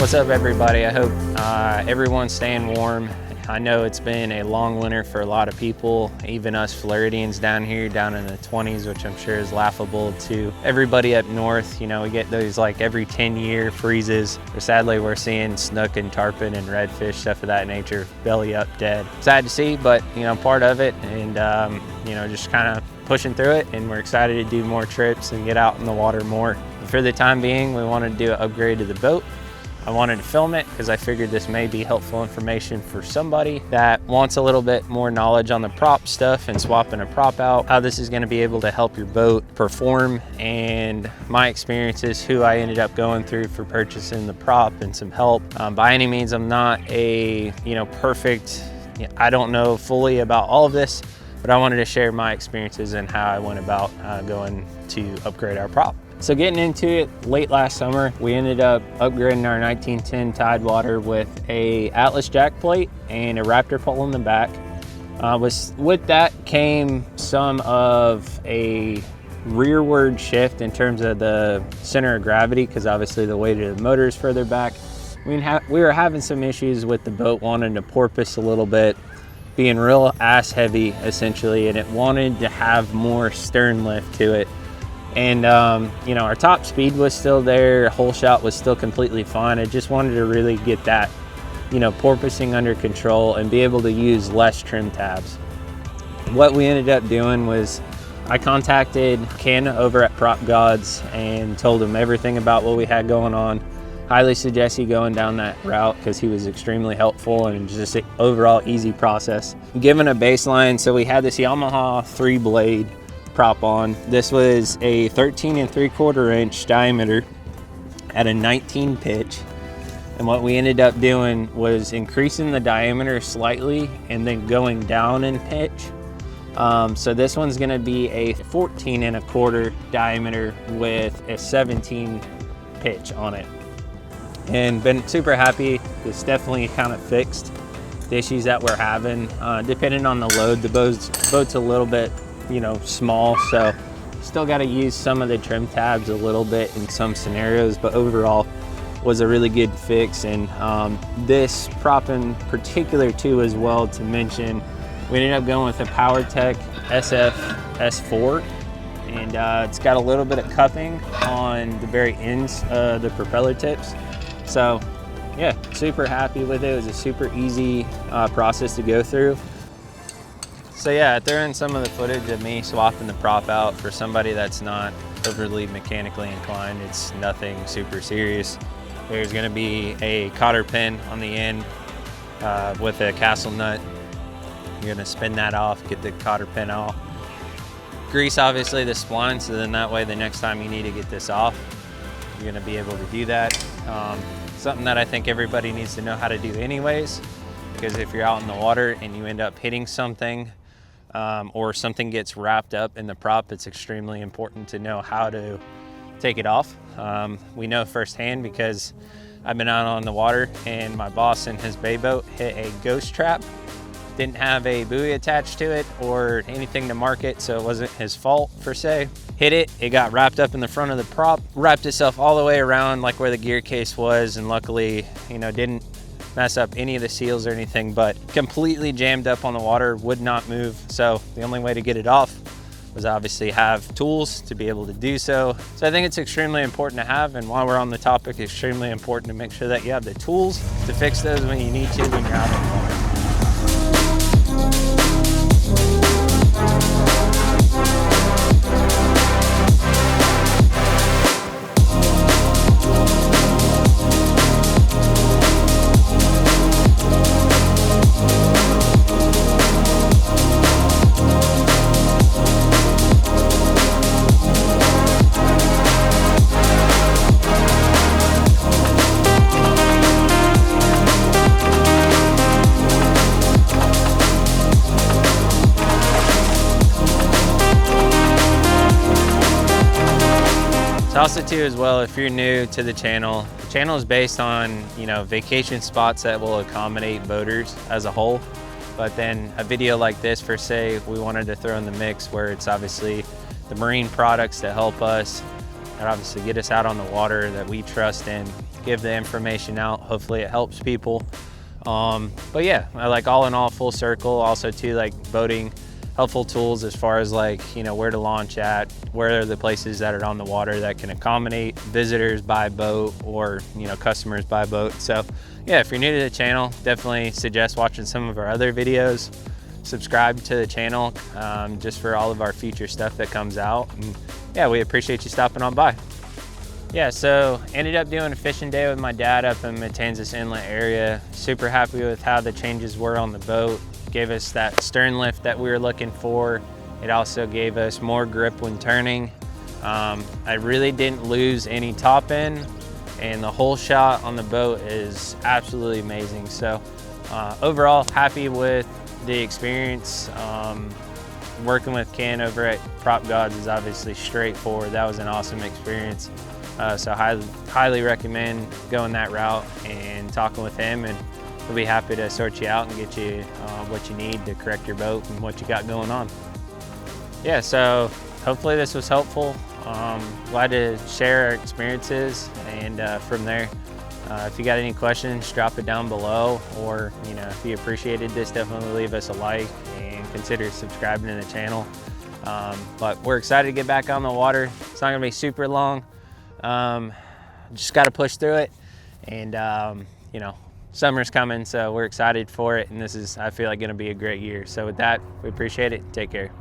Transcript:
What's up, everybody? I hope everyone's staying warm. I know it's been a long winter for a lot of people, even us Floridians down here, down in the 20s, which I'm sure is laughable to everybody up north. You know, we get those like every 10-year freezes. But sadly, we're seeing snook and tarpon and redfish, stuff of that nature, belly up dead. Sad to see, but you know, part of it, and you know, just kind of pushing through it, and we're excited to do more trips and get out in the water more. But for the time being, we wanted to do an upgrade to the boat. I wanted to film it because I figured this may be helpful information for somebody that wants a little bit more knowledge on the prop stuff and swapping a prop out, how this is going to be able to help your boat perform, and my experiences, who I ended up going through for purchasing the prop, and some help. By any means, I'm not a perfect, I don't know fully about all of this, but I wanted to share my experiences and how I went about going to upgrade our prop. So getting into it, late last summer, we ended up upgrading our 1910 Tidewater with a Atlas jack plate and a Raptor pole in the back. With that came some of a rearward shift in terms of the center of gravity, because obviously the weight of the motor is further back. We were having some issues with the boat wanting to porpoise a little bit, being real ass heavy essentially, and it wanted to have more stern lift to it. And you know, our top speed was still there, hole shot was still completely fine. I just wanted to really get that, porpoising under control and be able to use less trim tabs. What we ended up doing was I contacted Ken over at Prop Gods and told him everything about what we had going on. Highly suggest you going down that route because he was extremely helpful and just an overall easy process. Given a baseline, so we had this Yamaha 3-blade prop on. This was a 13 3/4 inch diameter at a 19 pitch, and what we ended up doing was increasing the diameter slightly and then going down in pitch. So this one's going to be a 14 1/4 diameter with a 17 pitch on it, and been super happy. It's definitely kind of fixed the issues that we're having. Depending on the load, the boat's a little bit small, so still got to use some of the trim tabs a little bit in some scenarios, but overall was a really good fix. And this prop in particular too, as well, to mention, we ended up going with a PowerTech SF S4, and it's got a little bit of cupping on the very ends of the propeller tips. So yeah, super happy with it. It was a super easy process to go through. So yeah, throwing some of the footage of me swapping the prop out for somebody that's not overly mechanically inclined. It's nothing super serious. There's gonna be a cotter pin on the end with a castle nut. You're gonna spin that off, get the cotter pin off. Grease obviously the spline, so then that way the next time you need to get this off, you're gonna be able to do that. Something that I think everybody needs to know how to do anyways, because if you're out in the water and you end up hitting something, or something gets wrapped up in the prop, it's extremely important to know how to take it off. We know firsthand because I've been out on the water and my boss in his bay boat hit a ghost trap. Didn't have a buoy attached to it or anything to mark it, so it wasn't his fault per se. Hit it, it got wrapped up in the front of the prop, wrapped itself all the way around like where the gear case was, and luckily, didn't mess up any of the seals or anything, but completely jammed up on the water, would not move. So the only way to get it off was obviously have tools to be able to do so. So I think it's extremely important to have, and while we're on the topic, extremely important to make sure that you have the tools to fix those when you need to when you're out on the water. Also too, as well, if you're new to the channel is based on, vacation spots that will accommodate boaters as a whole. But then a video like this, for say, we wanted to throw in the mix where it's obviously the marine products that help us that obviously get us out on the water that we trust in, give the information out. Hopefully it helps people. But yeah, I like all in all, full circle. Also too, like boating, helpful tools as far as like, you know, where to launch at, where are the places that are on the water that can accommodate visitors by boat or, you know, customers by boat. So yeah, if you're new to the channel, definitely suggest watching some of our other videos. Subscribe to the channel just for all of our future stuff that comes out. And yeah, we appreciate you stopping on by. Yeah, so ended up doing a fishing day with my dad up in Matanzas Inlet area. Super happy with how the changes were on the boat. Gave us that stern lift that we were looking for. It also gave us more grip when turning. I really didn't lose any top end, and the whole shot on the boat is absolutely amazing. So overall, happy with the experience. Working with Ken over at Prop Gods is obviously straightforward. That was an awesome experience. So highly recommend going that route and talking with him, and we'll be happy to sort you out and get you what you need to correct your boat and what you got going on. Yeah, so hopefully this was helpful. Glad to share our experiences, and from there, if you got any questions, drop it down below, or you know, if you appreciated this, definitely leave us a like and consider subscribing to the channel. But we're excited to get back on the water. It's not gonna be super long. Just got to push through it, and you know, summer's coming, so we're excited for it, and this is, I feel like, going to be a great year. So with that, we appreciate it. Take care.